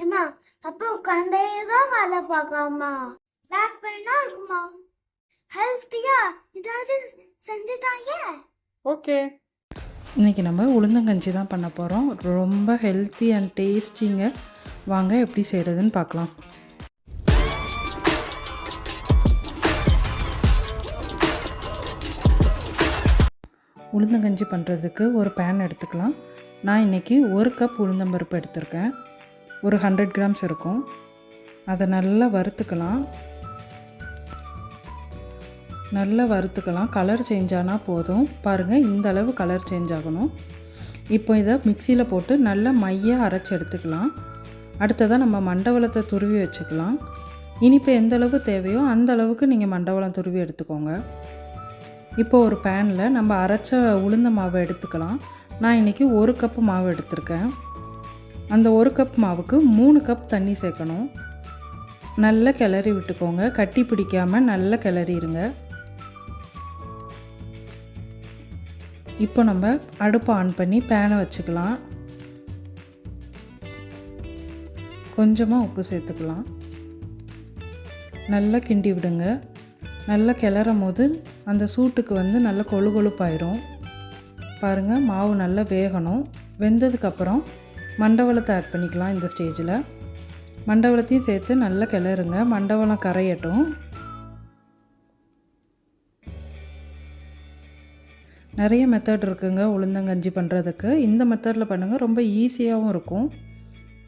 ஏம்மா அப்போ உட்காந்தே தான் வேலை பார்க்காமா பேக் பெயினா இருக்குமா ஹெல்த்தியா ஏதாவது செஞ்சுதாங்க. ஓகே. இன்றைக்கி நம்ம உளுந்தங்கஞ்சி தான் பண்ண போகிறோம். ரொம்ப ஹெல்த்தி அண்ட் டேஸ்டிங்க. வாங்க எப்படி செய்கிறதுன்னு பார்க்கலாம். உளுந்தங்கஞ்சி பண்ணுறதுக்கு ஒரு பேன் எடுத்துக்கலாம். நான் இன்றைக்கி 1 கப் உளுந்தம்பருப்பு எடுத்திருக்கேன். ஒரு 100 கிராம்ஸ் இருக்கும். அதை நல்லா வறுத்துக்கலாம். கலர் சேஞ்ச் ஆனால் போதும். பாருங்கள், இந்த அளவு கலர் சேஞ்ச் ஆகணும். இப்போ இதை மிக்சியில் போட்டு நல்லா மையாக அரைச்சி எடுத்துக்கலாம். அடுத்ததாக நம்ம மண்டவளத்தை துருவி வச்சுக்கலாம். இனிப்பு எந்த அளவு தேவையோ அந்த அளவுக்கு நீங்கள் மண்டவளம் துருவி எடுத்துக்கோங்க. இப்போ ஒரு பேனில் நம்ம அரைச்ச உளுந்த மாவை எடுத்துக்கலாம். நான் இன்றைக்கி 1 கப்பு மாவு எடுத்திருக்கேன். அந்த 1 கப் மாவுக்கு 3 கப் தண்ணி சேர்க்கணும். நல்லா கிளறி விட்டுக்கோங்க. கட்டி பிடிக்காமல் நல்லா கிளறிடுங்க. இப்போ நம்ம அடுப்பை ஆன் பண்ணி பேனை வச்சுக்கலாம். கொஞ்சமாக உப்பு சேர்த்துக்கலாம். நல்லா கிண்டி விடுங்க. நல்லா கிளறும் போது அந்த சூட்டுக்கு நல்லா கொழு கொழுப்பாயிரும். பாருங்கள், மாவு நல்லா வேகணும். வெந்ததுக்கப்புறம் மண்டவளத்தை ஆட் பண்ணிக்கலாம். இந்த ஸ்டேஜில் மண்டவளத்தையும் சேர்த்து நல்லா கிளறுங்க. மண்டவளம் கரையட்டும். நிறைய மெத்தட் இருக்குங்க உளுந்தங்கஞ்சி பண்ணுறதுக்கு. இந்த மெத்தடில் பண்ணுங்கள், ரொம்ப ஈஸியாகவும் இருக்கும்.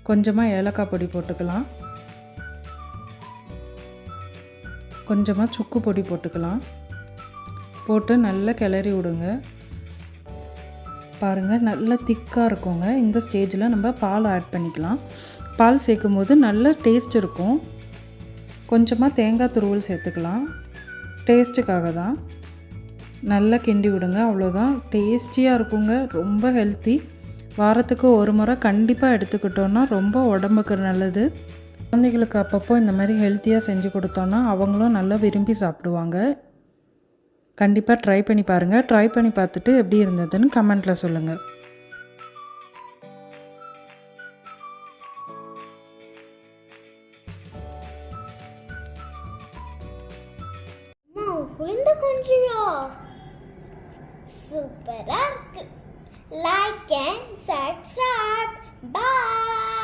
கொஞ்சமாக ஏலக்காய் பொடி போட்டுக்கலாம். கொஞ்சமாக சுக்கு பொடி போட்டுக்கலாம். போட்டு நல்லா கிளறி விடுங்க. பாருங்கள், நல்லா திக்காக இருக்குங்க. இந்த ஸ்டேஜில் நம்ம பால் ஆட் பண்ணிக்கலாம். பால் சேர்க்கும் போது நல்ல டேஸ்ட் இருக்கும். கொஞ்சமாக தேங்காய் துருவல் சேர்த்துக்கலாம். டேஸ்ட்டுக்காக தான். நல்லா கிண்டி விடுங்க. அவ்வளோதான். டேஸ்டியாக இருக்குங்க. ரொம்ப ஹெல்த்தி. வாரத்துக்கு ஒரு முறை கண்டிப்பாக எடுத்துக்கிட்டோன்னா ரொம்ப உடம்புக்கு நல்லது. குழந்தைகளுக்கு அப்பப்போ இந்த மாதிரி ஹெல்த்தியாக செஞ்சு கொடுத்தோன்னா அவங்களும் நல்லா விரும்பி சாப்பிடுவாங்க. கண்டிப்பாக ட்ரை பண்ணி பாருங்கள். ட்ரை பண்ணி பார்த்துட்டு எப்படி இருந்ததுன்னு கமெண்ட்டில் சொல்லுங்கள். உளுந்த கொஞ்சியா சூப்பரா இருக்கு. Like and subscribe. பாய்.